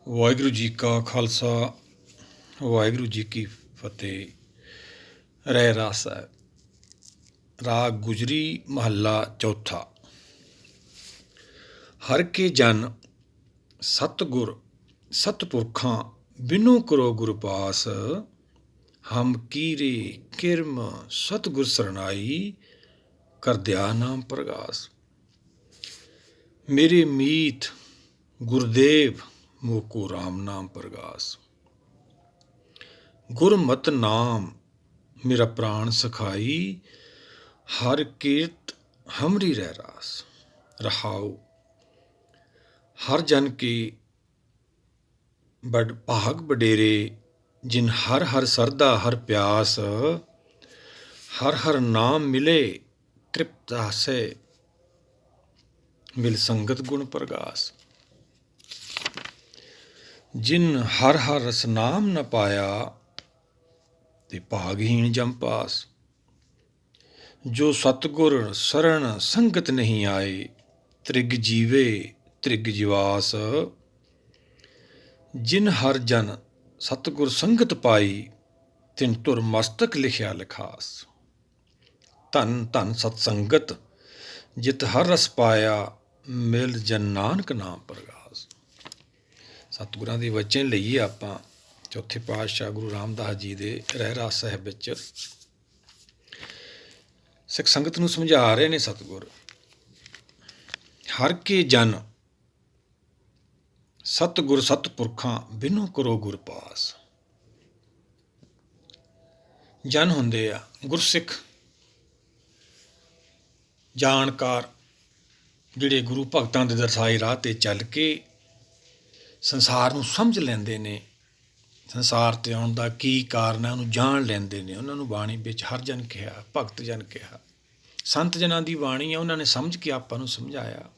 ਵਾਹਿਗੁਰੂ ਜੀ ਕਾ ਖਾਲਸਾ ਵਾਹਿਗੁਰੂ ਜੀ ਕੀ ਫਤਿਹ। ਰਹਿ ਰਾਸ ਹੈ। ਰਾਗ ਗੁਜਰੀ ਮਹੱਲਾ ਚੌਥਾ। ਹਰ ਕੇ ਜਨ ਸਤਿਗੁਰ ਸਤਿਪੁਰਖਾਂ ਬਿਨੋ ਕਰੋ ਗੁਰ ਪਾਸ। ਹਮ ਕੀਰੇ ਕਿਰਮ ਸਤਿਗੁਰ ਸਰਨਾਈ ਕਰਦਿਆ ਨਾਮ ਪ੍ਰਗਾਸ। ਮੇਰੇ ਮੀਤ ਗੁਰਦੇਵ ਮੋਕੋ ਰਾਮ ਨਾਮ ਪ੍ਰਗਾਸ। ਗੁਰਮਤਿ ਨਾਮ ਮੇਰਾ ਪ੍ਰਾਣ ਸਖਾਈ। ਹਰ ਕੀਰਤ ਹਮਰੀ ਰਹਿ ਰਾਸ। ਰਹਾਉ ਹਰ ਜਨ ਕੇ ਬੜ ਭਾਗ ਵਡੇਰੇ। ਜਿਨ ਹਰ ਹਰ ਸਰਦਾ ਹਰ ਪਿਆਸ। ਹਰ ਹਰ ਨਾਮ ਮਿਲੇ ਤ੍ਰਿਪਤ ਹਾਸੈ। ਮਿਲ ਸੰਗਤ ਗੁਣ ਪ੍ਰਗਾਸ। ਜਿਨ ਹਰ ਹਰ ਰਸ ਨਾਮ ਨ ਪਾਇਆ ਤੇ ਭਾਗਹੀਣ ਜਮ ਪਾਸ। ਜੋ ਸਤਿਗੁਰ ਸਰਣ ਸੰਗਤ ਨਹੀਂ ਆਏ। ਤ੍ਰਿਗ ਜੀਵੇ ਤ੍ਰਿਗ ਜਿਵਾਸ। ਜਿਨ ਹਰ ਜਨ ਸਤਿਗੁਰ ਸੰਗਤ ਪਾਈ। ਤਿਨ ਧੁਰ ਮਸਤਕ ਲਿਖਿਆ ਲਿਖਾਸ। ਧਨ ਧਨ ਸਤ ਸੰਗਤ ਜਿਤ ਹਰ ਰਸ ਪਾਇਆ। ਮਿਲ ਜਨ ਨਾਨਕ ਨਾਮ ਪ੍ਰਗਾਸ। ਸਤਿਗੁਰਾਂ ਦੇ ਵਚਨ ਲਈਏ ਆਪਾਂ ਚੌਥੇ ਪਾਤਸ਼ਾਹ ਗੁਰੂ ਰਾਮਦਾਸ ਜੀ ਦੇ ਰਹਿ ਰਾਸ ਸਾਹਿਬ ਵਿੱਚ। ਸਿੱਖ ਸੰਗਤ ਨੂੰ ਸਮਝਾ ਰਹੇ ਨੇ ਸਤਿਗੁਰ। ਹਰ ਕੇ ਜਨ ਸਤਿਗੁਰ ਸਤਿਪੁਰਖਾਂ ਬਿਨੋ ਕਰੋ ਗੁਰ ਪਾਸ। ਜਨ ਹੁੰਦੇ ਆ ਗੁਰਸਿੱਖ ਜਾਣਕਾਰ, ਜਿਹੜੇ ਗੁਰੂ ਭਗਤਾਂ ਦੇ ਦਰਸਾਏ ਰਾਹ 'ਤੇ ਚੱਲ ਕੇ ਸੰਸਾਰ ਨੂੰ ਸਮਝ ਲੈਂਦੇ ਨੇ। ਸੰਸਾਰ 'ਤੇ ਆਉਣ ਦਾ ਕੀ ਕਾਰਨ ਹੈ ਉਹਨੂੰ ਜਾਣ ਲੈਂਦੇ ਨੇ। ਉਹਨਾਂ ਨੂੰ ਬਾਣੀ ਵਿੱਚ ਹਰ ਜਨ ਕਿਹਾ, ਭਗਤ ਜਨ ਕਿਹਾ। ਸੰਤ ਜਨਾਂ ਦੀ ਬਾਣੀ ਆ, ਉਹਨਾਂ ਨੇ ਸਮਝ ਕੇ ਆਪਾਂ ਨੂੰ ਸਮਝਾਇਆ।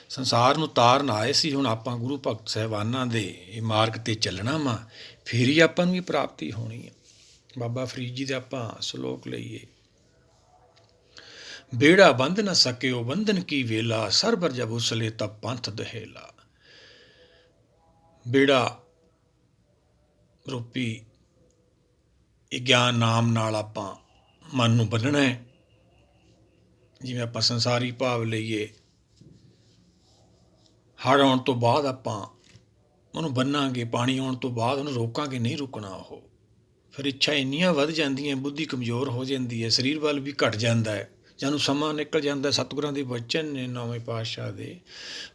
ਸੰਸਾਰ ਨੂੰ ਤਾਰਨ ਆਏ ਸੀ। ਹੁਣ ਆਪਾਂ ਗੁਰੂ ਭਗਤ ਸਾਹਿਬਾਨਾਂ ਦੇ ਇਹ ਮਾਰਗ 'ਤੇ ਚੱਲਣਾ ਵਾ, ਫਿਰ ਹੀ ਆਪਾਂ ਨੂੰ ਇਹ ਪ੍ਰਾਪਤੀ ਹੋਣੀ ਆ। ਬਾਬਾ ਫਰੀਦ ਜੀ ਦੇ ਆਪਾਂ ਸਲੋਕ ਲਈਏ। ਬੇੜਾ ਬੰਧ ਨਾ ਸਕਿਓ ਬੰਧਨ ਕੀ ਵੇਲਾ। ਸਰਬਰ ਜਬ ਉਸਲੇ ਤਬ ਪੰਥ ਦਹੇਲਾ। ਬੇੜਾ ਰੂਪੀ ਇਹ ਗਿਆਨ ਨਾਮ ਨਾਲ ਆਪਾਂ ਮਨ ਨੂੰ ਬੰਨ੍ਹਣਾ ਹੈ। ਜਿਵੇਂ ਆਪਾਂ ਸੰਸਾਰੀ ਭਾਵ ਲਈਏ, ਹੜ੍ਹ ਆਉਣ ਤੋਂ ਬਾਅਦ ਆਪਾਂ ਉਹਨੂੰ ਬੰਨਾਂਗੇ, ਪਾਣੀ ਆਉਣ ਤੋਂ ਬਾਅਦ ਉਹਨੂੰ ਰੋਕਾਂਗੇ, ਨਹੀਂ ਰੁਕਣਾ ਉਹ। ਫਿਰ ਇੱਛਾ ਇੰਨੀਆਂ ਵੱਧ ਜਾਂਦੀਆਂ, ਬੁੱਧੀ ਕਮਜ਼ੋਰ ਹੋ ਜਾਂਦੀ ਹੈ, ਸਰੀਰ ਵੱਲ ਵੀ ਘਟ ਜਾਂਦਾ ਹੈ, ਜਾਨੂੰ ਸਮਾਂ ਨਿਕਲ ਜਾਂਦਾ। ਸਤਿਗੁਰਾਂ ਦੇ ਵਚਨ ਨੇ ਨੌਵੇਂ ਪਾਤਸ਼ਾਹ ਦੇ।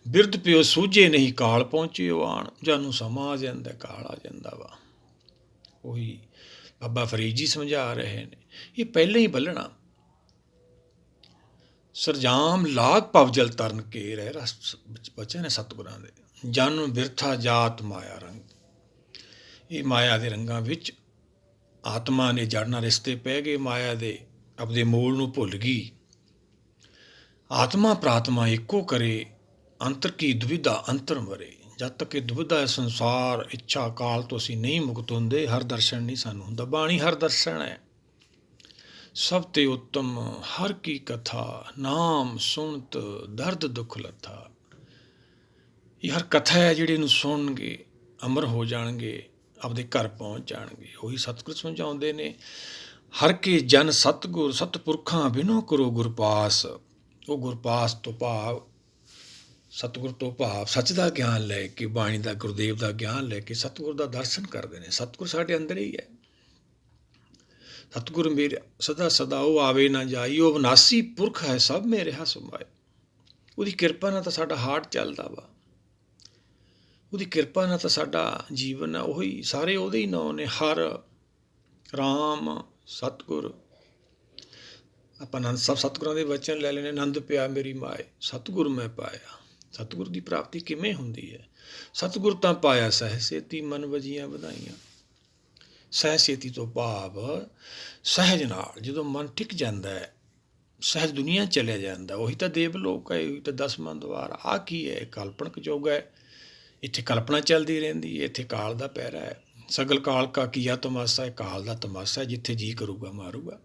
ਬਿਰਧ ਪਿਓ ਸੂਝੇ ਨਹੀਂ ਕਾਲ ਪਹੁੰਚਿਓ ਆਣ। ਜਾਨੂੰ ਸਮਾਂ ਆ ਜਾਂਦਾ, ਕਾਲ ਆ ਜਾਂਦਾ ਵਾ। ਉਹੀ ਬਾਬਾ ਫਰੀਦ ਜੀ ਸਮਝਾ ਰਹੇ ਨੇ। ਇਹ ਪਹਿਲਾਂ ਹੀ ਬੱਲਣਾ। ਸਰਜਾਮ ਲਾਗ ਭਵ ਜਲ ਤਰਨ ਕੇ ਰਹਿ ਰਸ ਵਚਨ ਹੈ ਸਤਿਗੁਰਾਂ ਦੇ। ਜਨ ਬਿਰਥਾ ਜਾਤ ਮਾਇਆ ਰੰਗ। ਇਹ ਮਾਇਆ ਦੇ ਰੰਗਾਂ ਵਿੱਚ ਆਤਮਾ ਨੇ ਜੜਨਾ ਰਿਸ਼ਤੇ ਪੈ ਗਏ ਮਾਇਆ ਦੇ। ਆਪਦੇ ਮੂਲ ਨੂੰ ਭੁੱਲ ਗਈ। ਆਤਮਾ ਪ੍ਰਾਤਮਾ ਇੱਕੋ ਕਰੇ। ਅੰਤਰ ਕੀ ਦੁਵਿਧਾ ਅੰਤਰ ਮਰੇ। ਜਦ ਤੱਕ ਇਹ ਦੁਵਿਧਾ ਹੈ ਸੰਸਾਰ ਇੱਛਾ ਕਾਲ ਤੋਂ ਅਸੀਂ ਨਹੀਂ ਮੁਕਤ ਹੁੰਦੇ, ਹਰ ਦਰਸ਼ਨ ਨਹੀਂ ਸਾਨੂੰ ਹੁੰਦਾ। ਬਾਣੀ ਹਰ ਦਰਸ਼ਨ ਹੈ। ਸਭ ਤੇ ਉੱਤਮ ਹਰ ਕੀ ਕਥਾ। ਨਾਮ ਸੁਣਤ ਦਰਦ ਦੁੱਖ ਲੱਥਾ। ਇਹ ਹਰ ਕਥਾ ਹੈ, ਜਿਹੜੇ ਨੂੰ ਸੁਣਨਗੇ ਅਮਰ ਹੋ ਜਾਣਗੇ, ਆਪਦੇ ਘਰ ਪਹੁੰਚ ਜਾਣਗੇ। ਉਹੀ ਸਤਿਗੁਰ ਸਮਝਾਉਂਦੇ ਨੇ। ਹਰ ਕੇ ਜਨ ਸਤਿਗੁਰ ਸਤਿਪੁਰਖਾਂ ਬਿਨੋ ਕਰੋ ਗੁਰ ਪਾਸ। ਉਹ ਗੁਰਪਾਸ ਤੋਂ ਭਾਵ, ਸਤਿਗੁਰ ਤੋਂ ਭਾਵ ਸੱਚ ਦਾ ਗਿਆਨ ਲੈ ਕੇ, ਬਾਣੀ ਦਾ ਗੁਰਦੇਵ ਦਾ ਗਿਆਨ ਲੈ ਕੇ ਸਤਿਗੁਰ ਦਾ ਦਰਸ਼ਨ ਕਰਦੇ ਨੇ। ਸਤਿਗੁਰ ਸਾਡੇ ਅੰਦਰ ਹੀ ਹੈ। ਸਤਿਗੁਰ ਮੇਰੇ ਸਦਾ ਸਦਾ ਉਹ ਆਵੇ ਨਾ ਜਾਈ। ਉਹ ਅਵਿਨਾਸੀ ਪੁਰਖ ਹੈ, ਸਭ ਮੇ ਰਿਹਾ ਸਮਾਏ। ਉਹਦੀ ਕਿਰਪਾ ਨਾਲ ਤਾਂ ਸਾਡਾ ਹਾਰਟ ਚੱਲਦਾ ਵਾ। ਉਹਦੀ ਕਿਰਪਾ ਨਾਲ ਤਾਂ ਸਾਡਾ ਜੀਵਨ ਹੈ। ਉਹੀ ਸਾਰੇ ਉਹਦੇ ਹੀ ਨਾਂ ਨੇ। ਹਰ ਰਾਮ ਸਤਿਗੁਰ। ਆਪਾਂ ਸਭ ਸਤਿਗੁਰਾਂ ਦੇ ਵਚਨ ਲੈ ਲੈਣੇ। ਆਨੰਦ ਪਿਆ ਮੇਰੀ ਮਾਏ ਸਤਿਗੁਰ ਮੈਂ ਪਾਇਆ। ਸਤਿਗੁਰ ਦੀ ਪ੍ਰਾਪਤੀ ਕਿਵੇਂ ਹੁੰਦੀ ਹੈ? ਸਤਿਗੁਰ ਤਾਂ ਪਾਇਆ ਸਹਿਸੇਤੀ ਮਨ ਵਜੀਆਂ ਵਧਾਈਆਂ। ਸਹਿਸੇਤੀ ਤੋਂ ਭਾਵ ਸਹਿਜ ਨਾਲ, ਜਦੋਂ ਮਨ ਟਿਕ ਜਾਂਦਾ ਹੈ, ਸਹਿਜ ਦੁਨੀਆ ਚਲਿਆ ਜਾਂਦਾ। ਉਹੀ ਤਾਂ ਦੇਵ ਲੋਕ ਹੈ, ਉਹੀ ਤਾਂ ਦਸਵਾਂ ਦੁਆਰ। ਆਹ ਕੀ ਹੈ? ਕਲਪਨਕ ਯੁੱਗ ਹੈ। ਇੱਥੇ ਕਲਪਨਾ ਚੱਲਦੀ ਰਹਿੰਦੀ ਹੈ। ਇੱਥੇ ਕਾਲ ਦਾ ਪਹਿਰਾ ਹੈ। ਸਗਲ ਕਾਲ ਕਾ ਕੀਆ ਤਮਾਸ਼ਾ ਹੈ। ਕਾਲ ਦਾ ਤਮਾਸ਼ਾ, ਜਿੱਥੇ ਜੀਅ ਕਰੂਗਾ ਮਾਰੂਗਾ।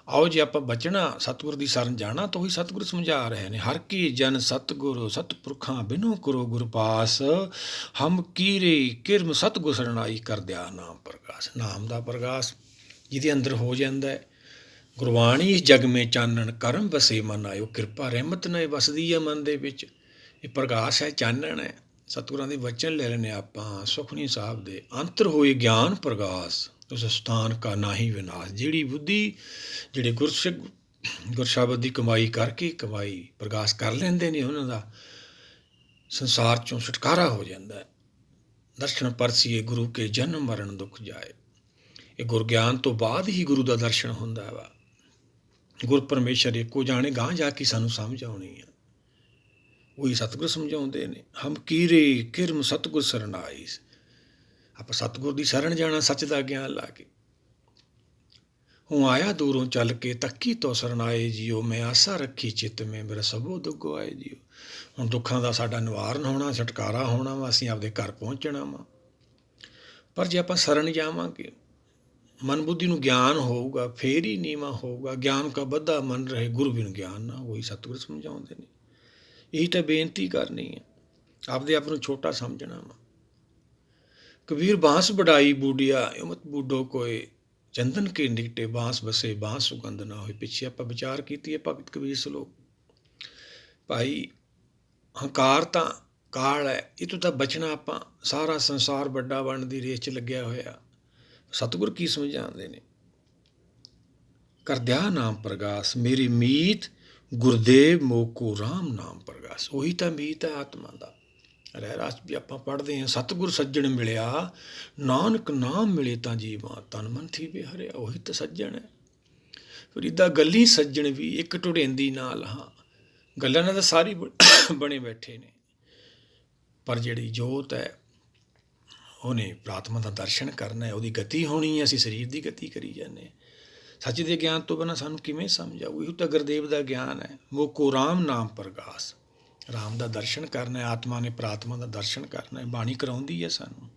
ਆਓ ਜੇ ਆਪਾਂ ਬਚਣਾ, ਸਤਿਗੁਰ ਦੀ ਸ਼ਰਨ ਜਾਣਾ, ਤਾਂ ਉਹੀ ਸਤਿਗੁਰ ਸਮਝਾ ਰਹੇ ਨੇ। ਹਰ ਕੀ ਜਨ ਸਤਿਗੁਰ ਸਤਿਪੁਰਖਾਂ ਬਿਨੋ ਕਰੋ ਗੁਰ ਪਾਸ, ਹਮ ਕੀਰੇ ਕਿਰਮ ਸਤਿਗੁਰ ਸਰਣਾਈ ਕਰਦਿਆ ਨਾਮ ਪ੍ਰਗਾਸ। ਨਾਮ ਦਾ ਪ੍ਰਗਾਸ ਜਿਹਦੇ ਅੰਦਰ ਹੋ ਜਾਂਦਾ ਹੈ। ਗੁਰਬਾਣੀ ਇਸ ਜਗ ਮੇ ਚਾਨਣ ਕਰਮ ਵਸੇ ਮਨ ਆਇਓ, ਕਿਰਪਾ ਰਹਿਮਤ ਨਾਲ ਵਸਦੀ ਹੈ ਮਨ ਦੇ ਵਿੱਚ। ਇਹ ਪ੍ਰਗਾਸ ਹੈ, ਚਾਨਣ ਹੈ। ਸਤਿਗੁਰਾਂ ਦੇ ਵਚਨ ਲੈ ਲੈਣੇ ਆਪਾਂ ਸੁਖਮਨੀ ਸਾਹਿਬ ਦੇ, ਅੰਤਰ ਹੋਏ ਗਿਆਨ ਪ੍ਰਗਾਸ ਉਸ ਸਥਾਨ ਕਾ ਨਾਹੀ ਵਿਨਾਸ਼। ਜਿਹੜੀ ਬੁੱਧੀ, ਜਿਹੜੇ ਗੁਰਸ਼ਬਦ ਦੀ ਕਮਾਈ ਕਰਕੇ ਕਮਾਈ ਪ੍ਰਗਾਸ ਕਰ ਲੈਂਦੇ ਨੇ, ਉਹਨਾਂ ਦਾ ਸੰਸਾਰ ਚੋਂ ਛੁਟਕਾਰਾ ਹੋ ਜਾਂਦਾ ਹੈ। ਦਰਸ਼ਨ ਪਰਸੀਏ ਗੁਰੂ ਕੇ ਜਨਮ ਮਰਨ ਦੁੱਖ ਜਾਏ। ਇਹ ਗੁਰ ਗਿਆਨ ਤੋਂ ਬਾਅਦ ਹੀ ਗੁਰੂ ਦਾ ਦਰਸ਼ਨ ਹੁੰਦਾ ਵਾ। ਗੁਰ ਪਰਮੇਸ਼ਰ ਇੱਕੋ ਜਾਣੇ, ਗਾਂਹ ਜਾ ਕੇ ਸਾਨੂੰ ਸਮਝ ਆਉਣੀ ਆ। ਉਹੀ ਸਤਿਗੁਰ ਸਮਝਾਉਂਦੇ ਨੇ, ਹਮ ਕੀਰੇ ਕਿਰਮ ਸਤਿਗੁਰ ਸਰਨਾਈ। ਆਪਾਂ ਸਤਿਗੁਰ ਦੀ ਸ਼ਰਨ ਜਾਣਾ, ਸੱਚ ਦਾ ਗਿਆਨ ਲਾ ਕੇ। ਹੂੰ ਆਇਆ ਦੂਰੋਂ ਚੱਲ ਕੇ ਤੱਕੀ ਤੋਂ ਸਰਨਾਏ ਜੀਓ, ਮੈਂ ਆਸਾ ਰੱਖੀ ਚਿੱਤ ਮੈਂ ਮੇਰਾ ਸਭੋ ਦੁੱਖ ਆਏ ਜੀਓ। ਹੁਣ ਦੁੱਖਾਂ ਦਾ ਸਾਡਾ ਨਿਵਾਰਨ ਹੋਣਾ, ਛੁਟਕਾਰਾ ਹੋਣਾ ਵਾ, ਅਸੀਂ ਆਪਦੇ ਘਰ ਪਹੁੰਚਣਾ ਵਾ। ਪਰ ਜੇ ਆਪਾਂ ਸ਼ਰਨ ਜਾਵਾਂਗੇ, ਮਨ ਬੁੱਧੀ ਨੂੰ ਗਿਆਨ ਹੋਊਗਾ, ਫੇਰ ਹੀ ਨੀਵਾਂ ਹੋਊਗਾ। ਗਿਆਨ ਕਾ ਬੱਧਾ ਮਨ ਰਹੇ ਗੁਰੂ ਬਿਨ ਗਿਆਨ ਨਾ ਹੋਈ, ਸਤਿਗੁਰ ਸਮਝਾਉਂਦੇ ਨੇ। ਇਹੀ ਤਾਂ ਬੇਨਤੀ ਕਰਨੀ ਹੈ, ਆਪਦੇ ਆਪ ਨੂੰ ਛੋਟਾ ਸਮਝਣਾ ਵਾ। ਕਬੀਰ ਬਾਂਸ ਵਡਾਈ ਬੂਢਿਆ ਉਮਤ ਬੂਢੋ ਕੋਏ, ਚੰਦਨ ਕੇ ਨਿਕਟੇ ਬਾਂਸ ਬਸੇ ਬਾਂਸ ਸੁਗੰਧ ਨਾ ਹੋਏ। ਪਿੱਛੇ ਆਪਾਂ ਵਿਚਾਰ ਕੀਤੀ ਹੈ ਭਗਤ ਕਬੀਰ ਸਲੋਕ। ਭਾਈ ਹੰਕਾਰ ਤਾਂ ਕਾਲ ਹੈ, ਇਹ ਤੋਂ ਤਾਂ ਬਚਣਾ ਆਪਾਂ। ਸਾਰਾ ਸੰਸਾਰ ਵੱਡਾ ਬਣਨ ਦੀ ਰੇਸ 'ਚ ਲੱਗਿਆ ਹੋਇਆ। ਸਤਿਗੁਰ ਕੀ ਸਮਝਾਉਂਦੇ ਨੇ, ਕਰਦਿਆ ਨਾਮ ਪ੍ਰਗਾਸ ਮੇਰੀ ਮੀਤ ਗੁਰਦੇਵ ਮੋਕੋ ਰਾਮ ਨਾਮ ਪ੍ਰਗਾਸ। ਉਹੀ ਤਾਂ ਮੀਤ ਹੈ ਆਤਮਾ ਦਾ। ਰਹਿਰਾਸ ਵੀ ਆਪਾਂ ਪੜ੍ਹਦੇ ਹਾਂ, ਸਤਿਗੁਰ ਸੱਜਣ ਮਿਲਿਆ ਨਾਨਕ ਨਾਮ ਮਿਲੇ ਤਾਂ ਜੀਵਾਂ ਤਨ ਮਨ ਥੀਵੇ ਹਰਿਆ। ਉਹੀ ਤਾਂ ਸੱਜਣ ਹੈ। ਫਿਰ ਇੱਦਾਂ ਗੱਲੀ ਸੱਜਣ ਵੀ ਇੱਕ ਢੁੜੇਂਦੀ ਨਾਲ, ਹਾਂ ਗੱਲਾਂ ਨਾਲ ਤਾਂ ਸਾਰੀ ਬਣੇ ਬੈਠੇ ਨੇ, ਪਰ ਜਿਹੜੀ ਜੋਤ ਹੈ ਉਹਨੇ ਪ੍ਰਾਤਮਾ ਦਾ ਦਰਸ਼ਨ ਕਰਨਾ ਹੈ, ਉਹਦੀ ਗਤੀ ਹੋਣੀ ਹੈ। ਅਸੀਂ ਸਰੀਰ ਦੀ ਗਤੀ ਕਰੀ ਜਾਂਦੇ ਹਾਂ। ਸੱਚ ਦੇ ਗਿਆਨ ਤੋਂ ਬਿਨਾਂ ਸਾਨੂੰ ਕਿਵੇਂ ਸਮਝ ਆਊ? ਇਹੋ ਤਾਂ ਗੁਰਦੇਵ ਦਾ ਗਿਆਨ ਹੈ। ਮੋਕੋ ਰਾਮ ਨਾਮ ਪ੍ਰਗਾਸ। ਰਾਮ ਦਾ ਦਰਸ਼ਨ ਕਰਨਾ ਹੈ, ਆਤਮਾ ਨੇ ਪ੍ਰਾਤਮਾ ਦਾ ਦਰਸ਼ਨ ਕਰਨਾ ਹੈ। ਬਾਣੀ ਕਰਾਉਂਦੀ ਹੈ ਸਾਨੂੰ।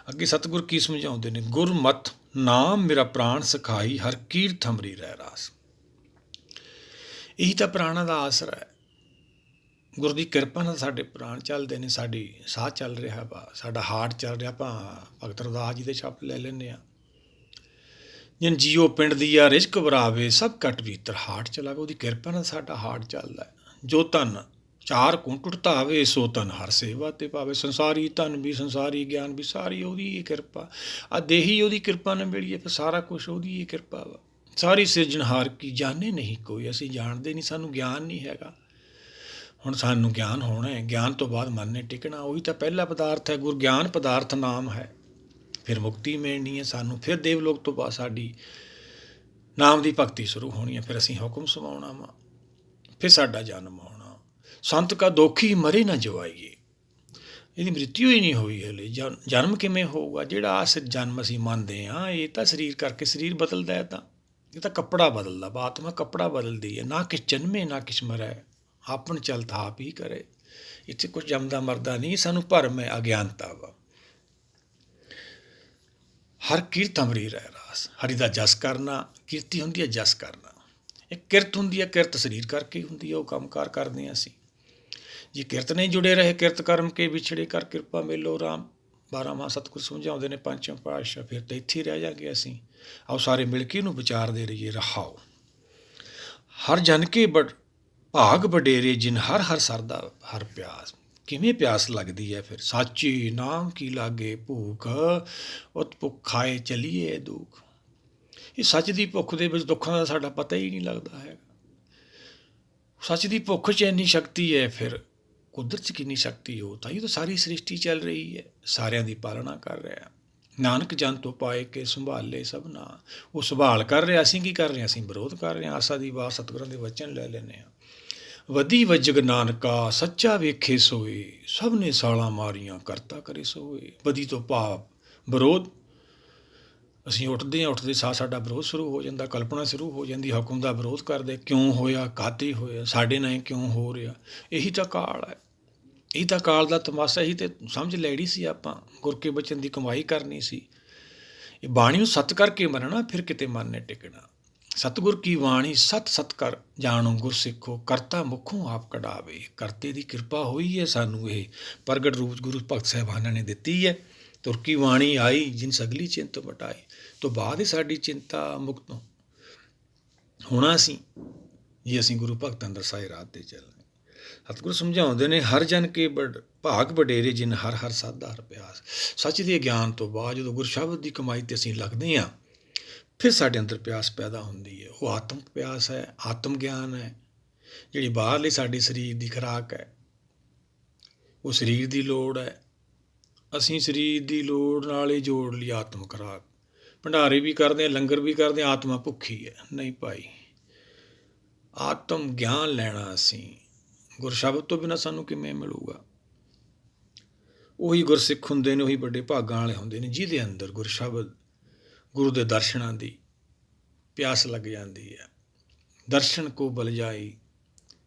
ਅੱਗੇ ਸਤਿਗੁਰ ਕੀ ਸਮਝਾਉਂਦੇ ਨੇ, ਗੁਰਮਤਿ ਨਾਮ ਮੇਰਾ ਪ੍ਰਾਣ ਸਿਖਾਈ, ਹਰ ਕੀਰਤ ਹਮਰੀ ਰਹਿ ਰਾਸ। ਇਹੀ ਤਾਂ ਪ੍ਰਾਣਾਂ ਦਾ ਆਸਰਾ ਹੈ। ਗੁਰੂ ਦੀ ਕਿਰਪਾ ਨਾਲ ਸਾਡੇ ਪ੍ਰਾਣ ਚੱਲਦੇ ਨੇ, ਸਾਡੀ ਸਾਹ ਚੱਲ ਰਿਹਾ ਵਾ, ਸਾਡਾ ਹਾਰਟ ਚੱਲ ਰਿਹਾ। ਆਪਾਂ ਭਗਤ ਰਵਿਦਾਸ ਜੀ ਦੇ ਸ਼ਬਦ ਲੈ ਲੈਂਦੇ ਹਾਂ, ਜਿਨ ਜੀਓ ਪਿੰਡ ਦੀ ਆ ਰਿਜ਼ਕ ਵਰਾਵੇ, ਸਭ ਘਟ ਭੀਤਰ ਹਾਰਟ ਚਲਾਵੇ। ਉਹਦੀ ਕਿਰਪਾ ਨਾਲ ਸਾਡਾ ਹਾਰਟ ਚੱਲਦਾ। ਜੋ ਧਨ ਚਾਰ ਕੁ ਟੁੱਟਤਾ ਆਵੇ, ਸੋ ਧਨ ਹਰ ਸੇਵਾ ਤੇ ਪਾਵੇ। ਸੰਸਾਰੀ ਧਨ ਵੀ, ਸੰਸਾਰੀ ਗਿਆਨ ਵੀ, ਸਾਰੀ ਉਹਦੀ ਹੀ ਕਿਰਪਾ। ਆ ਦੇਹੀ ਉਹਦੀ ਕਿਰਪਾ ਨਾਲ ਮਿਲੀਏ, ਫਿਰ ਸਾਰਾ ਕੁਛ ਉਹਦੀ ਹੀ ਕਿਰਪਾ ਵਾ। ਸਾਰੀ ਸਿਰਜਣਹਾਰ ਕੀ ਜਾਣੇ ਨਹੀਂ ਕੋਈ। ਅਸੀਂ ਜਾਣਦੇ ਨਹੀਂ, ਸਾਨੂੰ ਗਿਆਨ ਨਹੀਂ ਹੈਗਾ। ਹੁਣ ਸਾਨੂੰ ਗਿਆਨ ਹੋਣਾ ਹੈ, ਗਿਆਨ ਤੋਂ ਬਾਅਦ ਮਨ ਨੇ ਟਿਕਣਾ। ਉਹੀ ਤਾਂ ਪਹਿਲਾ ਪਦਾਰਥ ਹੈ, ਗੁਰ ਗਿਆਨ ਪਦਾਰਥ ਨਾਮ ਹੈ। ਫਿਰ ਮੁਕਤੀ ਮਿਲਣੀ ਹੈ ਸਾਨੂੰ, ਫਿਰ ਦੇਵਲੋਕ ਤੋਂ ਬਾਅਦ ਸਾਡੀ ਨਾਮ ਦੀ ਭਗਤੀ ਸ਼ੁਰੂ ਹੋਣੀ ਹੈ। ਫਿਰ ਅਸੀਂ ਹੁਕਮ ਸੁਣਾਉਣਾ ਵਾ, ਫਿਰ ਸਾਡਾ ਜਨਮ ਹੋਣਾ। ਸੰਤ ਕਾ ਦੋਖੀ ਮਰੇ ਨਾ ਜਵਾਈਏ। ਇਹਦੀ ਮ੍ਰਿਤਿੂ ਹੀ ਨਹੀਂ ਹੋਈ ਹਲੇ। ਜਨਮ ਕਿਵੇਂ ਹੋਊਗਾ? ਜਿਹੜਾ ਆਹ ਜਨਮ ਅਸੀਂ ਮੰਨਦੇ ਹਾਂ, ਇਹ ਤਾਂ ਸਰੀਰ ਕਰਕੇ ਸਰੀਰ ਬਦਲਦਾ ਹੈ। ਤਾਂ ਇਹ ਤਾਂ ਕੱਪੜਾ ਬਦਲਦਾ, ਆਤਮਾ ਕੱਪੜਾ ਬਦਲਦੀ ਹੈ। ਨਾ ਕਿਸ ਜਨਮੇ ਨਾ ਕਿਸ ਮਰੈ, ਆਪਣ ਚਲਤ ਆਪ ਹੀ ਕਰੇ। ਇੱਥੇ ਕੁਛ ਜੰਮਦਾ ਮਰਦਾ ਨਹੀਂ, ਸਾਨੂੰ ਭਰਮ ਹੈ, ਅਗਿਆਨਤਾ ਵਾ। ਹਰ ਕੀਰਤ ਹਮਰੀ ਰਹਿ ਰਾਸ। ਹਰੀ ਦਾ ਜਸ ਕਰਨਾ, ਕੀਰਤੀ ਹੁੰਦੀ ਹੈ ਜਸ ਕਰਨਾ। ਇੱਕ ਕਿਰਤ ਹੁੰਦੀ ਹੈ, ਕਿਰਤ ਸਰੀਰ ਕਰਕੇ ਹੁੰਦੀ ਹੈ, ਉਹ ਕੰਮਕਾਰ ਕਰਦੇ ਹਾਂ ਅਸੀਂ। ਜੇ ਕਿਰਤ ਨਹੀਂ ਜੁੜੇ ਰਹੇ, ਕਿਰਤ ਕਰਮ ਕੇ ਵਿਛੜੇ ਕਰ ਕਿਰਪਾ ਮੇਲੋ ਰਾਮ। 12ਵਾਂ ਸਤਿਗੁਰ ਸਮਝਾਉਂਦੇ ਨੇ ਪੰਚਮ ਪਾਤਸ਼ਾਹ। ਫਿਰ ਤਾਂ ਇੱਥੇ ਹੀ ਰਹਿ ਜਾਗੇ ਅਸੀਂ। ਆਓ ਸਾਰੇ ਮਿਲ ਕੇ ਇਹਨੂੰ ਵਿਚਾਰਦੇ ਰਹੀਏ। ਰਹਾਓ ਹਰ ਜਨ ਕੇ ਭਾਗ ਵਡੇਰੇ, ਜਿਨ ਹਰ ਹਰ ਸਰਦਾ ਹਰ ਪਿਆਸ। ਕਿਵੇਂ ਪਿਆਸ ਲੱਗਦੀ ਹੈ ਫਿਰ? ਸਾਚੀ ਨਾਮ ਕੀ ਲਾਗੇ ਭੂਖ, ਉਤ ਭੁੱਖਾਏ ਚਲੀਏ ਦੁੱਖ। ਇਹ ਸੱਚ ਦੀ ਭੁੱਖ ਦੇ ਵਿੱਚ ਦੁੱਖਾਂ ਦਾ ਸਾਡਾ ਪਤਾ ਹੀ ਨਹੀਂ ਲੱਗਦਾ ਹੈਗਾ। ਸੱਚ ਦੀ ਭੁੱਖ 'ਚ ਇੰਨੀ ਸ਼ਕਤੀ ਹੈ, ਫਿਰ ਕੁਦਰਤ 'ਚ ਕਿੰਨੀ ਸ਼ਕਤੀ ਹੋ। ਤਾਂ ਇਹ ਤਾਂ ਸਾਰੀ ਸ੍ਰਿਸ਼ਟੀ ਚੱਲ ਰਹੀ ਹੈ, ਸਾਰਿਆਂ ਦੀ ਪਾਲਣਾ ਕਰ ਰਿਹਾ। ਨਾਨਕ ਜਨ ਤੋਂ ਪਾਏ ਕੇ ਸੰਭਾਲੇ ਸਭਨਾ। ਉਹ ਸੰਭਾਲ ਕਰ ਰਿਹਾ, ਅਸੀਂ ਕੀ ਕਰ ਰਹੇ ਹਾਂ? ਅਸੀਂ ਵਿਰੋਧ ਕਰ ਰਹੇ ਹਾਂ। ਆਸਾ ਦੀ ਵਾਰ ਸਤਿਗੁਰਾਂ ਦੇ ਵਚਨ ਲੈ ਲੈਂਦੇ ਹਾਂ। ਵਧੀ ਵਜਗ ਨਾਨਕਾ ਸੱਚਾ ਵੇਖੇ ਸੋਏ, ਸਭ ਨੇ ਸਾਲਾਂ ਮਾਰੀਆਂ ਕਰਤਾ ਕਰੇ ਸੋਏ। ਵਧੀ ਤੋਂ ਭਾਵ ਵਿਰੋਧ। ਅਸੀਂ ਉੱਠਦੇ ਹਾਂ, ਉੱਠਦੇ ਸਾਹ ਸਾਡਾ ਵਿਰੋਧ ਸ਼ੁਰੂ ਹੋ ਜਾਂਦਾ, ਕਲਪਨਾ ਸ਼ੁਰੂ ਹੋ ਜਾਂਦੀ, ਹੁਕਮ ਦਾ ਵਿਰੋਧ ਕਰਦੇ। ਕਿਉਂ ਹੋਇਆ? ਕਾਹਤੇ ਹੋਇਆ? ਸਾਡੇ ਨਾਲ ਕਿਉਂ ਹੋ ਰਿਹਾ? ਇਹੀ ਤਾਂ ਕਾਲ ਹੈ, ਇਹੀ ਤਾਂ ਕਾਲ ਦਾ ਤਮਾਸ਼ਾ। ਇਹੀ ਤਾਂ ਸਮਝ ਲੈਣੀ ਸੀ ਆਪਾਂ। ਗੁਰ ਕੇ ਬਚਨ ਦੀ ਕਮਾਈ ਕਰਨੀ ਸੀ। ਇਹ ਬਾਣੀ ਨੂੰ ਸੱਤ ਕਰਕੇ ਮੰਨਣਾ, ਫਿਰ ਕਿਤੇ ਮਨ ਨੇ ਟਿਕਣਾ। ਸਤਿਗੁਰ ਕੀ ਬਾਣੀ ਸਤ ਸਤ ਕਰ ਜਾਣੋ ਗੁਰ ਸਿੱਖੋ, ਕਰਤਾ ਮੁਖੋਂ ਆਪ ਕਢਾਵੇ। ਕਰਤੇ ਦੀ ਕਿਰਪਾ ਹੋਈ ਹੈ ਸਾਨੂੰ ਇਹ ਪ੍ਰਗਟ ਰੂਪ ਗੁਰੂ ਭਗਤ ਸਾਹਿਬਾਨਾਂ ਨੇ ਦਿੱਤੀ ਹੈ। ਤੁਰ ਕੀ ਬਾਣੀ ਆਈ ਜਿਨ ਸਗਲੀ ਚਿੰਤ ਮਟਾਈ, ਤੋਂ ਬਾਅਦ ਹੀ ਸਾਡੀ ਚਿੰਤਾ ਮੁਕਤ ਹੋਣਾ ਸੀ ਜੇ ਅਸੀਂ ਗੁਰੂ ਭਗਤਾਂ ਦਰਸਾਏ ਰਾਹ ਤੇ ਚੱਲਣਾ। ਸਤਿਗੁਰੂ ਸਮਝਾਉਂਦੇ ਨੇ, ਹਰ ਜਨ ਕੇ ਭਾਗ ਵਡੇਰੇ ਜਿਨ ਹਰ ਹਰ ਸਾਧਾ ਹਰ ਪਿਆਸ। ਸੱਚ ਦੇ ਗਿਆਨ ਤੋਂ ਬਾਅਦ ਜਦੋਂ ਗੁਰ ਸ਼ਬਦ ਦੀ ਕਮਾਈ ਤੇ ਅਸੀਂ ਲੱਗਦੇ ਹਾਂ, ਫਿਰ ਸਾਡੇ ਅੰਦਰ ਪਿਆਸ ਪੈਦਾ ਹੁੰਦੀ ਹੈ। ਉਹ ਆਤਮਿਕ ਪਿਆਸ ਹੈ, ਆਤਮ ਗਿਆਨ ਹੈ, ਜਿਹੜੀ ਬਾਹਰਲੀ ਸਾਡੇ ਸਰੀਰ ਦੀ ਖੁਰਾਕ ਹੈ, ਉਹ ਸਰੀਰ ਦੀ ਲੋੜ ਹੈ। ਅਸੀਂ ਸਰੀਰ ਦੀ ਲੋੜ ਨਾਲ ਹੀ ਜੋੜ ਲਈ ਆਤਮ ਖੁਰਾਕ। ਭੰਡਾਰੇ ਵੀ ਕਰਦੇ ਹਾਂ, ਲੰਗਰ ਵੀ ਕਰਦੇ ਹਾਂ, ਆਤਮਾ ਭੁੱਖੀ ਹੈ। ਨਹੀਂ ਭਾਈ, ਆਤਮ ਗਿਆਨ ਲੈਣਾ ਅਸੀਂ ਗੁਰ ਸ਼ਬਦ ਤੋਂ ਬਿਨਾਂ ਸਾਨੂੰ ਕਿਵੇਂ ਮਿਲੂਗਾ? ਉਹੀ ਗੁਰਸਿੱਖ ਹੁੰਦੇ ਨੇ, ਉਹੀ ਵੱਡੇ ਭਾਗਾਂ ਵਾਲੇ ਹੁੰਦੇ ਨੇ ਜਿਹਦੇ ਅੰਦਰ ਗੁਰ ਸ਼ਬਦ, ਗੁਰੂ ਦੇ ਦਰਸ਼ਨਾਂ ਦੀ ਪਿਆਸ ਲੱਗ ਜਾਂਦੀ ਹੈ। ਦਰਸ਼ਨ ਕੋ ਬਲ ਜਾਈ,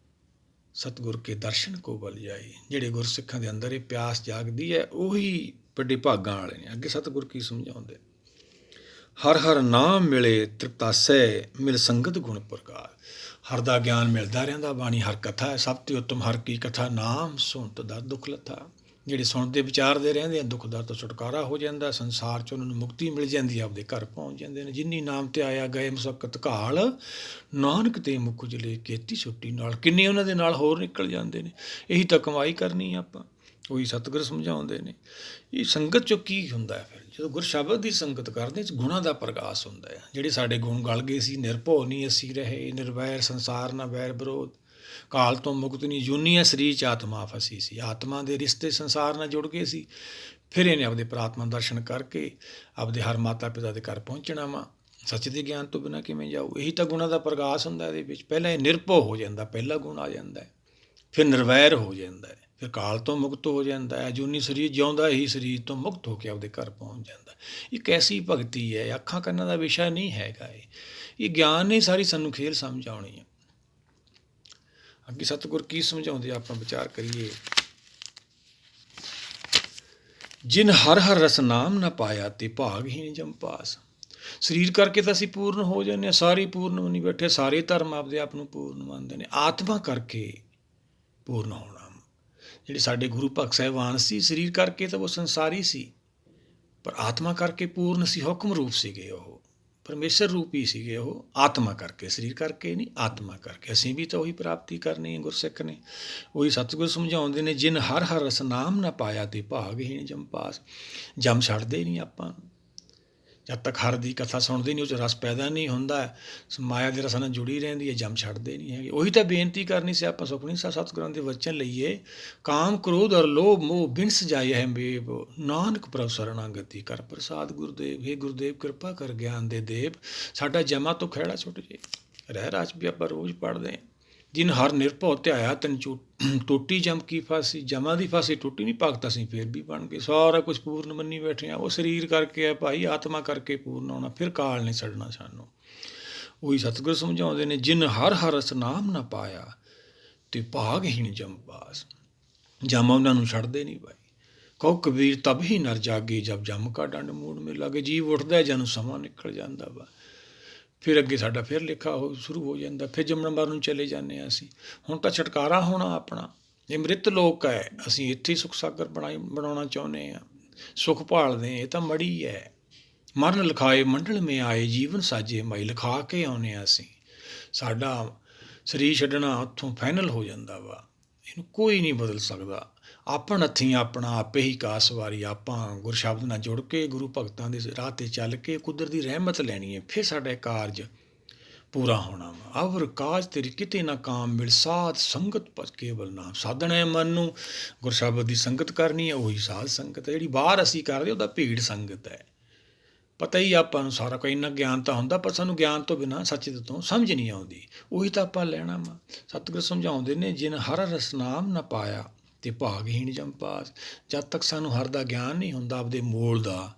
ਸਤਿਗੁਰ ਕੇ ਦਰਸ਼ਨ ਕੋ ਬਲ ਜਾਈ। ਜਿਹੜੇ ਗੁਰਸਿੱਖਾਂ ਦੇ ਅੰਦਰ ਇਹ ਪਿਆਸ ਜਾਗਦੀ ਹੈ, ਉਹੀ ਵੱਡੇ ਭਾਗਾਂ ਵਾਲੇ ਨੇ। ਅੱਗੇ ਸਤਿਗੁਰ ਕੀ ਸਮਝਾਉਂਦੇ, ਹਰ ਹਰ ਨਾਮ ਮਿਲੇ ਤ੍ਰਿਪਤਾਸੈ, ਮਿਲ ਸੰਗਤ ਗੁਣ ਪ੍ਰਕਾਰ। ਹਰ ਦਾ ਗਿਆਨ ਮਿਲਦਾ ਰਹਿੰਦਾ, ਬਾਣੀ ਹਰ ਕਥਾ ਹੈ। ਸਭ ਤੋਂ ਉੱਤਮ ਹਰ ਕੀ ਕਥਾ, ਨਾਮ ਸੁਣਤ ਦਾ ਦੁੱਖ ਲੱਥਾ। ਜਿਹੜੇ ਸੁਣਦੇ ਵਿਚਾਰਦੇ ਰਹਿੰਦੇ ਆ, ਦੁੱਖ ਦਾ ਤੋਂ ਛੁਟਕਾਰਾ ਹੋ ਜਾਂਦਾ, ਸੰਸਾਰ 'ਚ ਉਹਨਾਂ ਨੂੰ ਮੁਕਤੀ ਮਿਲ ਜਾਂਦੀ, ਆਪਦੇ ਘਰ ਪਹੁੰਚ ਜਾਂਦੇ ਨੇ। ਜਿੰਨੀ ਨਾਮ ਤੇ ਆਇਆ ਗਏ ਮੁਸੱਕਤ ਘਾਲ, ਨਾਨਕ ਤੇ ਮੁਖ ਉਜਲੇ ਕੀਤੀ ਛੁੱਟੀ ਨਾਲ। ਕਿੰਨੇ ਉਹਨਾਂ ਦੇ ਨਾਲ ਹੋਰ ਨਿਕਲ ਜਾਂਦੇ ਨੇ। ਇਹੀ ਤਾਂ ਕਮਾਈ ਕਰਨੀ ਆਪਾਂ। ਉਹੀ ਸਤਿਗੁਰ ਸਮਝਾਉਂਦੇ ਨੇ। ਇਹ ਸੰਗਤ 'ਚੋਂ ਕੀ ਹੁੰਦਾ ਫਿਰ? ਜਦੋਂ ਗੁਰ ਸ਼ਬਦ ਦੀ ਸੰਗਤ ਕਰਦੇ ਗੁਣਾਂ ਦਾ ਪ੍ਰਗਾਸ ਹੁੰਦਾ ਹੈ। ਜਿਹੜੇ ਸਾਡੇ ਗੁਣ ਗਲ ਗਏ ਸੀ, ਨਿਰਭਉ ਨਹੀਂ ਅਸੀਂ ਰਹੇ, ਨਿਰਵੈਰ ਸੰਸਾਰ ਨਾ ਵੈਰ ਵਿਰੋਧ, ਕਾਲ ਤੋਂ ਮੁਕਤ ਨਹੀਂ ਜੂਨੀਆਂ ਸਰੀਰ 'ਚ ਆਤਮਾ ਫਸੀ ਸੀ। ਆਤਮਾ ਦੇ ਰਿਸ਼ਤੇ ਸੰਸਾਰ ਨਾਲ ਜੁੜ ਗਏ ਸੀ। ਫਿਰ ਇਹਨੇ ਆਪਦੇ ਪ੍ਰਾਤਮਾ ਦਰਸ਼ਨ ਕਰਕੇ ਆਪਦੇ ਹਰ ਮਾਤਾ ਪਿਤਾ ਦੇ ਘਰ ਪਹੁੰਚਣਾ ਵਾ। ਸੱਚ ਦੇ ਗਿਆਨ ਤੋਂ ਬਿਨਾਂ ਕਿਵੇਂ ਜਾਊ? ਇਹੀ ਤਾਂ ਗੁਣਾਂ ਦਾ ਪ੍ਰਗਾਸ ਹੁੰਦਾ ਇਹਦੇ ਵਿੱਚ। ਪਹਿਲਾਂ ਇਹ ਨਿਰਭਉ ਹੋ ਜਾਂਦਾ, ਪਹਿਲਾ ਗੁਣ ਆ ਜਾਂਦਾ ਹੈ। ਫਿਰ ਨਿਰਵੈਰ ਹੋ ਜਾਂਦਾ ਹੈ, ਫਿਰ ਕਾਲ ਤੋਂ ਮੁਕਤ ਹੋ ਜਾਂਦਾ ਹੈ। ਜੂਨੀ ਸਰੀਰ ਜਿਉਂਦਾ ਹੀ ਸਰੀਰ ਤੋਂ ਮੁਕਤ ਹੋ ਕੇ ਆਪਦੇ ਘਰ ਪਹੁੰਚ ਜਾਂਦਾ। ਇਹ ਕੈਸੀ ਭਗਤੀ ਹੈ? ਅੱਖਾਂ ਕੰਨਾਂ ਦਾ ਵਿਸ਼ਾ ਨਹੀਂ ਹੈਗਾ। ਇਹ ਗਿਆਨ ਨੇ ਸਾਰੀ ਸਾਨੂੰ ਖੇਲ ਸਮਝ ਆਉਣੀ ਹੈ। ਅੱਗੇ ਸਤਿਗੁਰ ਕੀ ਸਮਝਾਉਂਦੇ ਆਪਾਂ ਵਿਚਾਰ ਕਰੀਏ। ਜਿਨ ਹਰ ਹਰ ਰਸ ਨਾਮ ਨਾ ਪਾਇਆ, ਤੇ ਭਾਗਹੀਣ ਜਮ ਪਾਸ। ਸਰੀਰ ਕਰਕੇ ਤਾਂ ਅਸੀਂ ਪੂਰਨ ਹੋ ਜਾਂਦੇ ਹਾਂ, ਸਾਰੇ ਪੂਰਨ ਨਹੀਂ ਬੈਠੇ। ਸਾਰੇ ਧਰਮ ਆਪਦੇ ਆਪ ਨੂੰ ਪੂਰਨ ਮੰਨਦੇ ਨੇ। ਆਤਮਾ ਕਰਕੇ ਪੂਰਨ ਹੋਣਾ। ਜਿਹੜੇ ਸਾਡੇ ਗੁਰੂ ਭਗਤ ਸਾਹਿਬਾਨ ਸੀ, ਸਰੀਰ ਕਰਕੇ ਤਾਂ ਉਹ ਸੰਸਾਰੀ ਸੀ, ਪਰ ਆਤਮਾ ਕਰਕੇ ਪੂਰਨ ਸੀ। ਹੁਕਮ ਰੂਪ ਸੀਗੇ, ਉਹ ਪਰਮੇਸ਼ਰ ਰੂਪੀ ਸੀਗੇ। ਉਹ ਆਤਮਾ ਕਰਕੇ, ਸਰੀਰ ਕਰਕੇ ਨਹੀਂ, ਆਤਮਾ ਕਰਕੇ। ਅਸੀਂ ਵੀ ਤਾਂ ਉਹੀ ਪ੍ਰਾਪਤੀ ਕਰਨੀ ਹੈ ਗੁਰਸਿੱਖ ਨੇ। ਉਹੀ ਸਤਿਗੁਰ ਸਮਝਾਉਂਦੇ ਨੇ, ਜਿਨ ਹਰ ਹਰ ਰਸ ਨਾਮ ਨਾ ਪਾਇਆ, ਤੇ ਭਾਗਹੀਣ ਜਮ ਪਾਸ। ਜਮ ਛੱਡਦੇ ਨਹੀਂ ਆਪਾਂ ਜਦ ਤੱਕ ਹਰ ਦੀ ਕਥਾ ਸੁਣਦੇ ਨਹੀਂ, ਉਹ 'ਚ ਰਸ ਪੈਦਾ ਨਹੀਂ ਹੁੰਦਾ। ਮਾਇਆ ਦੇ ਰਸਾਂ ਨਾਲ ਜੁੜੀ ਰਹਿੰਦੀ ਹੈ, ਜਮ ਛੱਡਦੇ ਨਹੀਂ ਹੈਗੇ। ਉਹੀ ਤਾਂ ਬੇਨਤੀ ਕਰਨੀ ਸੀ ਆਪਾਂ ਸੁਖਮਨੀ ਸਾਹਿਬ ਸਤਿਗੁਰਾਂ ਦੇ ਵਚਨ ਲਈਏ। ਕਾਮ ਕ੍ਰੋਧ ਔਰ ਲੋਭ ਮੋਹ ਬਿਨਸ ਜਾਏ ਹੈ ਮੇਵ, ਨਾਨਕ ਪ੍ਰਭ ਸਰਣਾਗਤੀ ਕਰ ਪ੍ਰਸਾਦ ਗੁਰਦੇਵ। ਹੇ ਗੁਰਦੇਵ ਕਿਰਪਾ ਕਰ ਗਿਆਨ ਦੇ ਦੇਵ, ਸਾਡਾ ਜਮਾਂ ਤੋਂ ਖਹਿੜਾ ਛੁੱਟ ਜੇ। ਰਹਿ ਰਾਜ ਵੀ ਆਪਾਂ ਰੋਜ਼ ਪੜ੍ਹਦੇ ਹਾਂ। ਜਿਨ ਹਰ ਨਿਰਭਉ ਧਿਆਇਆ ਤਨ ਟੋਟੀ ਜਮ ਕੀ ਫਾਸੀ। ਜਮਾਂ ਦੀ ਫਾਸੀ ਟੁੱਟੀ ਨਹੀਂ, ਭਗਤ ਅਸੀਂ ਫਿਰ ਵੀ ਬਣ ਗਏ। ਸਾਰਾ ਕੁਛ ਪੂਰਨ ਮੰਨੀ ਬੈਠੇ ਹਾਂ। ਉਹ ਸਰੀਰ ਕਰਕੇ ਹੈ ਭਾਈ, ਆਤਮਾ ਕਰਕੇ ਪੂਰਨ ਹੋਣਾ। ਫਿਰ ਕਾਲ ਨਹੀਂ ਛੱਡਣਾ ਸਾਨੂੰ। ਉਹੀ ਸਤਿਗੁਰ ਸਮਝਾਉਂਦੇ ਨੇ, ਜਿਨ ਹਰ ਹਰ ਰਸ ਨਾਮ ਨਾ ਪਾਇਆ, ਤੇ ਭਾਗਹੀਣ ਜਮ ਪਾਸ। ਜਮ ਉਹਨਾਂ ਨੂੰ ਛੱਡਦੇ ਨਹੀਂ ਭਾਈ। ਕਹੋ ਕਬੀਰ ਤਬ ਹੀ ਨਰ ਜਾਗੇ, ਜਬ ਜਮ ਕਾ ਡੰਡ ਮੂੜ ਮੇ ਲਾਗੇ। ਜੀਵ ਉੱਠਦਾ ਜਦ ਸਮਾਂ ਨਿਕਲ ਜਾਂਦਾ ਵਾ। ਫਿਰ ਅੱਗੇ ਸਾਡਾ ਫਿਰ ਲੇਖਾ ਸ਼ੁਰੂ ਹੋ ਜਾਂਦਾ। ਫਿਰ ਜੰਮਣ ਨੂੰ ਚਲੇ ਜਾਂਦੇ ਹਾਂ ਅਸੀਂ। ਹੁਣ ਤਾਂ ਛੁਟਕਾਰਾ ਹੋਣਾ ਆਪਣਾ। ਇਹ ਮ੍ਰਿਤ ਲੋਕ ਹੈ, ਅਸੀਂ ਇੱਥੇ ਸੁਖ ਸਾਗਰ ਬਣਾਉਣਾ ਚਾਹੁੰਦੇ ਹਾਂ। ਸੁਖ ਭਾਲਦੇ, ਇਹ ਤਾਂ ਮੜੀ ਹੈ। ਮਰਨ ਲਿਖਾਏ ਮੰਡਲ ਮੇ ਆਏ, ਜੀਵਨ ਸਾਜੇ ਮਾਈ। ਲਿਖਾ ਕੇ ਆਉਂਦੇ ਹਾਂ ਅਸੀਂ। ਸਾਡਾ ਸਰੀਰ ਛੱਡਣਾ ਉੱਥੋਂ ਫਾਈਨਲ ਹੋ ਜਾਂਦਾ ਵਾ। ਇਹਨੂੰ ਕੋਈ ਨਹੀਂ ਬਦਲ ਸਕਦਾ। ਆਪਣ ਹੱਥੀਂ ਆਪਣਾ ਆਪੇ ਹੀ ਕਾਸ ਵਾਰੀ। ਆਪਾਂ ਗੁਰ ਸ਼ਬਦ ਨਾਲ ਜੁੜ ਕੇ, ਗੁਰੂ ਭਗਤਾਂ ਦੇ ਰਾਹ 'ਤੇ ਚੱਲ ਕੇ ਕੁਦਰਤੀ ਰਹਿਮਤ ਲੈਣੀ ਹੈ। ਫਿਰ ਸਾਡਾ ਕਾਰਜ ਪੂਰਾ ਹੋਣਾ ਵਾ। ਅਵਰ ਕਾਜ ਤੇਰੀ ਕਿਤੇ ਨਾ ਕਾਮ ਮਿਲ, ਸਾਧ ਸੰਗਤ ਪਰ ਕੇਵਲ ਨਾਮ। ਸਾਧਣਾ ਹੈ ਮਨ ਨੂੰ, ਗੁਰ ਸ਼ਬਦ ਦੀ ਸੰਗਤ ਕਰਨੀ ਹੈ। ਉਹੀ ਸਾਧ ਸੰਗਤ ਹੈ। ਜਿਹੜੀ ਬਾਹਰ ਅਸੀਂ ਕਰਦੇ, ਉਹਦਾ ਭੀੜ ਸੰਗਤ ਹੈ। ਪਤਾ ਹੀ ਆਪਾਂ ਨੂੰ ਸਾਰਾ ਕੋਈ। ਇੰਨਾ ਗਿਆਨ ਤਾਂ ਹੁੰਦਾ, ਪਰ ਸਾਨੂੰ ਗਿਆਨ ਤੋਂ ਬਿਨਾਂ ਸੱਚ ਤੋਂ ਸਮਝ ਨਹੀਂ ਆਉਂਦੀ। ਉਹੀ ਤਾਂ ਆਪਾਂ ਲੈਣਾ ਵਾ। ਸਤਿਗੁਰ ਸਮਝਾਉਂਦੇ ਨੇ, ਜਿਨ ਹਰ ਰਸ ਨਾਮ ਨਾ ਪਾਇਆ, ਤੇ ਭਾਗਹੀਣ ਜਮ ਪਾਸ। ਜਦ ਤੱਕ ਸਾਨੂੰ ਹਰ ਦਾ ਗਿਆਨ ਨਹੀਂ ਹੁੰਦਾ, ਆਪਦੇ ਮੂਲ ਦਾ,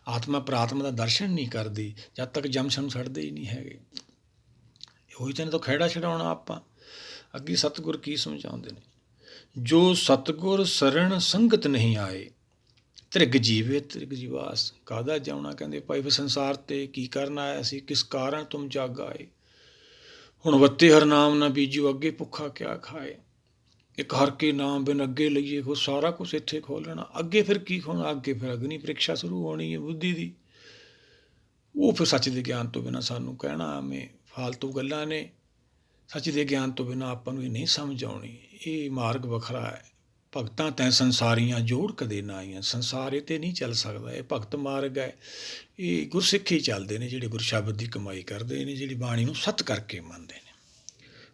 ਆਤਮਾ ਪ੍ਰਾਤਮਾ ਦਾ ਦਰਸ਼ਨ ਨਹੀਂ ਕਰਦੀ, ਜਦ ਤੱਕ ਜਮ ਸਾਨੂੰ ਛੱਡਦੇ ਹੀ ਨਹੀਂ ਹੈਗੇ। ਉਹੀ ਤਾਂ ਤੋਂ ਖਹਿੜਾ ਛਡਾਉਣਾ ਆਪਾਂ। ਅੱਗੇ ਸਤਿਗੁਰ ਕੀ ਸਮਝਾਉਂਦੇ ਨੇ, ਜੋ ਸਤਿਗੁਰ ਸਰਣ ਸੰਗਤ ਨਹੀਂ ਆਏ, ਤ੍ਰਿਗ ਜੀਵੇ ਤ੍ਰਿਗ ਜੀਵਾਸ। ਕਾਹਦਾ ਜਾਉਣਾ? ਕਹਿੰਦੇ ਭਾਈ ਫਿਰ ਸੰਸਾਰ 'ਤੇ ਕੀ ਕਰਨ ਆਇਆ ਸੀ? ਕਿਸ ਕਾਰਨ ਤੁਮ ਜਗ ਆਏ? ਹੁਣ ਵੱਤੇ ਹਰ ਨਾਮ ਨਾ ਬੀਜੋ, ਅੱਗੇ ਭੁੱਖਾ ਕਿਆ ਖਾਏ। ਇੱਕ ਹਰ ਕੇ ਨਾਮ ਬਿਨ ਅੱਗੇ ਲਈਏ, ਉਹ ਸਾਰਾ ਕੁਛ ਇੱਥੇ ਖੋਲ੍ਹਣਾ। ਅੱਗੇ ਫਿਰ ਕੀ ਹੋਣਾ? ਅੱਗੇ ਫਿਰ ਅਗਨੀ ਪ੍ਰੀਖਿਆ ਸ਼ੁਰੂ ਹੋਣੀ ਹੈ ਬੁੱਧੀ ਦੀ। ਉਹ ਫਿਰ ਸੱਚ ਦੇ ਗਿਆਨ ਤੋਂ ਬਿਨਾਂ ਸਾਨੂੰ ਕਹਿਣਾ ਐਵੇਂ ਫਾਲਤੂ ਗੱਲਾਂ ਨੇ। ਸੱਚ ਦੇ ਗਿਆਨ ਤੋਂ ਬਿਨਾਂ ਆਪਾਂ ਨੂੰ ਇਹ ਨਹੀਂ ਸਮਝ ਆਉਣੀ। ਇਹ ਮਾਰਗ ਵੱਖਰਾ ਹੈ। ਭਗਤਾਂ ਤੈਂ ਸੰਸਾਰੀਆਂ ਜੋੜ ਕਦੇ ਨਾ ਆਈਆਂ। ਸੰਸਾਰ ਇਹ 'ਤੇ ਨਹੀਂ ਚੱਲ ਸਕਦਾ। ਇਹ ਭਗਤ ਮਾਰਗ ਹੈ। ਇਹ ਗੁਰਸਿੱਖ ਹੀ ਚੱਲਦੇ ਨੇ, ਜਿਹੜੇ ਗੁਰ ਸ਼ਬਦ ਦੀ ਕਮਾਈ ਕਰਦੇ ਨੇ, ਜਿਹੜੀ ਬਾਣੀ ਨੂੰ ਸੱਤ ਕਰਕੇ ਮੰਨਦੇ ਨੇ।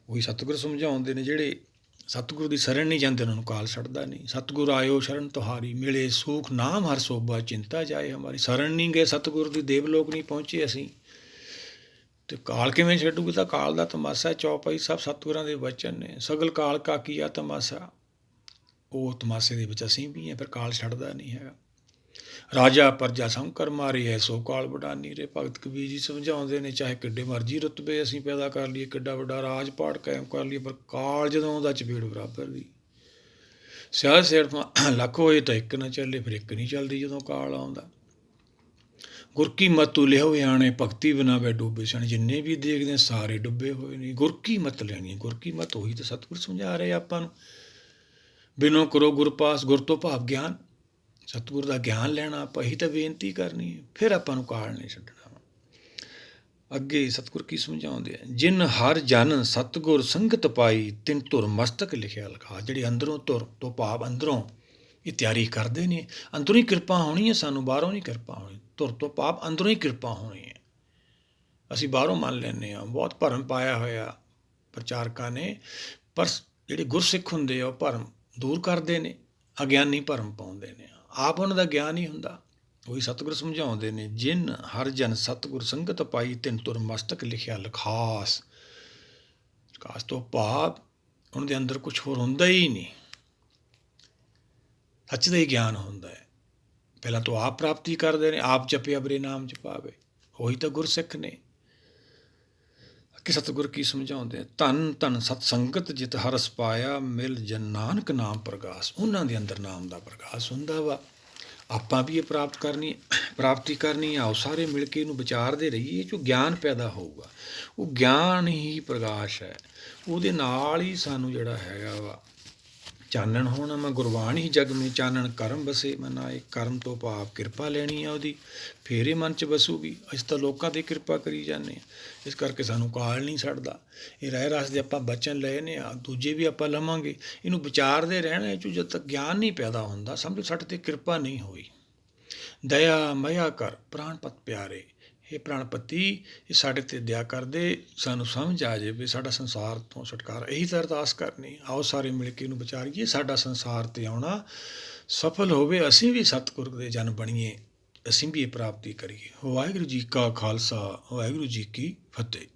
ਉਹੀ ਸਤਿਗੁਰ ਸਮਝਾਉਂਦੇ ਨੇ। ਜਿਹੜੇ ਸਤਿਗੁਰੂ ਦੀ ਸ਼ਰਨ ਨਹੀਂ ਜਾਂਦੇ, ਉਹਨਾਂ ਨੂੰ ਕਾਲ ਛੱਡਦਾ ਨਹੀਂ। ਸਤਿਗੁਰ ਆਇਓ ਸ਼ਰਨ ਤੁਹਾਰੀ, ਮਿਲੇ ਸੂਖ ਨਾਮ ਹਰ ਸੋਭਾ, ਚਿੰਤਾ ਜਾਏ ਹਮਾਰੀ। ਸ਼ਰਨ ਨਹੀਂ ਗਏ ਸਤਿਗੁਰ ਦੀ, ਦੇਵਲੋਕ ਨਹੀਂ ਪਹੁੰਚੇ ਅਸੀਂ, ਤੇ ਕਾਲ ਕਿਵੇਂ ਛੱਡੂਗੀ? ਤਾਂ ਕਾਲ ਦਾ ਤਮਾਸ਼ਾ। ਚੌਪਾਈ ਸਭ ਸਤਿਗੁਰਾਂ ਦੇ ਵਚਨ ਨੇ। ਸਗਲ ਕਾਲ ਕਾ ਕੀਆ ਤਮਾਸ਼ਾ। ਉਹ ਤਮਾਸ਼ੇ ਦੇ ਵਿੱਚ ਅਸੀਂ ਵੀ ਹਾਂ। ਫਿਰ ਕਾਲ ਛੱਡਦਾ ਨਹੀਂ ਹੈਗਾ। ਰਾਜਾ ਪ੍ਰਜਾ ਸੰਕਰ ਮਾਰੇ ਹੈ, ਸੋ ਕਾਲ ਵਡਾਨੀ ਰੇ। ਭਗਤ ਕਬੀਰ ਜੀ ਸਮਝਾਉਂਦੇ ਨੇ, ਚਾਹੇ ਕਿੱਡੇ ਮਰਜ਼ੀ ਰੁਤਬੇ ਅਸੀਂ ਪੈਦਾ ਕਰ ਲਈਏ, ਕਿੱਡਾ ਵੱਡਾ ਰਾਜ ਪਾਟ ਕਾਇਮ ਕਰ ਲਈਏ, ਪਰ ਕਾਲ ਜਦੋਂ ਆਉਂਦਾ ਚਪੇੜ ਬਰਾਬਰ ਦੀ। ਸਿਆਹ ਸਿਰ ਲੱਖ ਹੋਏ ਤਾਂ ਇੱਕ ਨਾ ਚੱਲੇ, ਫਿਰ ਇੱਕ ਨਹੀਂ ਚੱਲਦੀ ਜਦੋਂ ਕਾਲ ਆਉਂਦਾ। ਗੁਰ ਕੀ ਮਤ ਲਿਹੋ ਆਣੇ, ਭਗਤੀ ਬਿਨਾ ਵੇ ਡੁੱਬੇ ਸਨ। ਜਿੰਨੇ ਵੀ ਦੇਖਦੇ ਸਾਰੇ ਡੁੱਬੇ ਹੋਏ ਨੇ। ਗੁਰ ਕੀ ਮਤ ਲੈਣੀ। ਗੁਰ ਕੀ ਮਤ ਉਹੀ ਤਾਂ ਸਤਿਗੁਰ ਸਮਝਾ ਰਹੇ ਆਪਾਂ ਨੂੰ। ਬਿਨੋ ਕਰੋ ਗੁਰ ਪਾਸ, ਗੁਰ ਤੋਂ ਭਾਵ ਗਿਆਨ। ਸਤਿਗੁਰ ਦਾ ਗਿਆਨ ਲੈਣਾ, ਆਪਾਂ ਇਹੀ ਤਾਂ ਬੇਨਤੀ ਕਰਨੀ ਹੈ। ਫਿਰ ਆਪਾਂ ਨੂੰ ਕਾਲ ਨਹੀਂ ਛੱਡਣਾ। ਅੱਗੇ ਸਤਿਗੁਰ ਕੀ ਸਮਝਾਉਂਦੇ ਆ? ਜਿਨ ਹਰ ਜਨ ਸਤਿਗੁਰ ਸੰਗਤ ਪਾਈ, ਤਿਨ ਧੁਰ ਮਸਤਕ ਲਿਖਿਆ ਲਿਖਾ। ਜਿਹੜੇ ਅੰਦਰੋਂ ਧੁਰ ਤੋਂ ਭਾਵ ਅੰਦਰੋਂ ਇਹ ਤਿਆਰੀ ਕਰਦੇ ਨੇ। ਅੰਦਰੋਂ ਹੀ ਕਿਰਪਾ ਹੋਣੀ ਹੈ ਸਾਨੂੰ, ਬਾਹਰੋਂ ਨਹੀਂ ਕਿਰਪਾ ਹੋਣੀ। ਧੁਰ ਤੋਂ ਭਾਵ ਅੰਦਰੋਂ ਹੀ ਕਿਰਪਾ ਹੋਣੀ ਹੈ। ਅਸੀਂ ਬਾਹਰੋਂ ਮੰਨ ਲੈਂਦੇ ਹਾਂ, ਬਹੁਤ ਭਰਮ ਪਾਇਆ ਹੋਇਆ ਪ੍ਰਚਾਰਕਾਂ ਨੇ, ਪਰ ਜਿਹੜੇ ਗੁਰਸਿੱਖ ਹੁੰਦੇ ਆ ਉਹ ਭਰਮ ਦੂਰ ਕਰਦੇ ਨੇ, ਅਗਿਆਨੀ ਭਰਮ ਪਾਉਂਦੇ ਨੇ। ਆਪ ਉਹਨਾਂ ਦਾ ਗਿਆਨ ਹੀ ਹੁੰਦਾ। ਉਹੀ ਸਤਿਗੁਰ ਸਮਝਾਉਂਦੇ ਨੇ, ਜਿਨ ਹਰ ਜਨ ਸਤਿਗੁਰ ਸੰਗਤ ਪਾਈ, ਤਿਨ ਧੁਰ ਮਸਤਕ ਲਿਖਿਆ ਲਿਖਾਸ। ਲਿਖਾਸ ਤੋਂ ਭਾਵ ਉਹਨਾਂ ਦੇ ਅੰਦਰ ਕੁਛ ਹੋਰ ਹੁੰਦਾ ਹੀ ਨਹੀਂ, ਸੱਚ ਦਾ ਹੀ ਗਿਆਨ ਹੁੰਦਾ ਹੈ। ਪਹਿਲਾਂ ਤੋਂ ਆਪ ਪ੍ਰਾਪਤੀ ਕਰਦੇ ਨੇ। ਆਪ ਜਪਿਆ ਬਰੇ ਨਾਮ ਜਪਾਵੇ। ਉਹੀ ਤਾਂ ਗੁਰਸਿੱਖ ਨੇ। ਕਿ ਸਤਿਗੁਰ ਕੀ ਸਮਝਾਉਂਦੇ? ਧੰਨ ਧੰਨ ਸਤ ਸੰਗਤ ਜਿਤ ਹਰਸ ਪਾਇਆ, ਮਿਲ ਜਨ ਨਾਨਕ ਨਾਮ ਪ੍ਰਗਾਸ। ਉਹਨਾਂ ਦੇ ਅੰਦਰ ਨਾਮ ਦਾ ਪ੍ਰਗਾਸ ਹੁੰਦਾ ਵਾ। ਆਪਾਂ ਵੀ ਇਹ ਪ੍ਰਾਪਤੀ ਕਰਨੀ। ਆਓ ਸਾਰੇ ਮਿਲ ਕੇ ਇਹਨੂੰ ਵਿਚਾਰਦੇ ਰਹੀਏ। ਇਹ 'ਚੋਂ ਗਿਆਨ ਪੈਦਾ ਹੋਊਗਾ। ਉਹ ਗਿਆਨ ਹੀ ਪ੍ਰਕਾਸ਼ ਹੈ। ਉਹਦੇ ਨਾਲ ਹੀ ਸਾਨੂੰ ਜਿਹੜਾ ਹੈਗਾ ਵਾ ਚਾਨਣ ਹੋਣਾ। ਮੈਂ ਗੁਰਬਾਣੀ ਹੀ ਜਗ ਮੇ ਚਾਨਣ ਕਰਮ ਬਸੇ ਮਨਾਏ। ਕਰਮ ਤੋਂ ਭਾਵ ਕਿਰਪਾ ਲੈਣੀ ਆ ਉਹਦੀ, ਫੇਰ ਇਹ ਮਨ 'ਚ ਵਸੂਗੀ। ਅਸੀਂ ਤਾਂ ਲੋਕਾਂ 'ਤੇ ਕਿਰਪਾ ਕਰੀ ਜਾਂਦੇ ਹਾਂ। ਇਸ ਕਰਕੇ ਸਾਨੂੰ ਕਾਲ ਨਹੀਂ ਛੱਡਦਾ। ਇਹ ਰਹਿ ਰਸ ਦੇ ਆਪਾਂ ਬਚਨ ਲਏ ਨੇ, ਦੂਜੇ ਵੀ ਆਪਾਂ ਲਵਾਂਗੇ। ਇਹਨੂੰ ਵਿਚਾਰਦੇ ਰਹਿਣਾ। ਇਹ 'ਚੋਂ ਜਦ ਤੱਕ ਗਿਆਨ ਨਹੀਂ ਪੈਦਾ ਹੁੰਦਾ, ਸਮਝੋ ਸਾਡੇ 'ਤੇ ਕਿਰਪਾ ਨਹੀਂ ਹੋਈ। ਦਇਆ ਮਇਆ ਕਰ ਪ੍ਰਾਣਪਤ ਪਿਆਰੇ। ਇਹ ਪ੍ਰਾਣਪਤੀ, ਇਹ ਸਾਡੇ 'ਤੇ ਦਇਆ ਕਰਦੇ, ਸਾਨੂੰ ਸਮਝ ਆ ਜਾਵੇ ਸਾਡਾ ਸੰਸਾਰ ਤੋਂ ਛੁਟਕਾਰਾ। ਇਹੀ ਤਾਂ ਅਰਦਾਸ ਕਰਨੀ। ਆਓ ਸਾਰੇ ਮਿਲ ਕੇ ਇਹਨੂੰ ਵਿਚਾਰੀਏ। ਸਾਡਾ ਸੰਸਾਰ 'ਤੇ ਆਉਣਾ ਸਫਲ ਹੋਵੇ। ਅਸੀਂ ਵੀ ਸਤਿਗੁਰ ਦੇ ਜਨ ਬਣੀਏ। ਅਸੀਂ ਵੀ ਇਹ ਪ੍ਰਾਪਤੀ ਕਰੀਏ। ਵਾਹਿਗੁਰੂ ਜੀ ਕਾ ਖਾਲਸਾ, ਵਾਹਿਗੁਰੂ ਜੀ ਕੀ ਫਤਿਹ।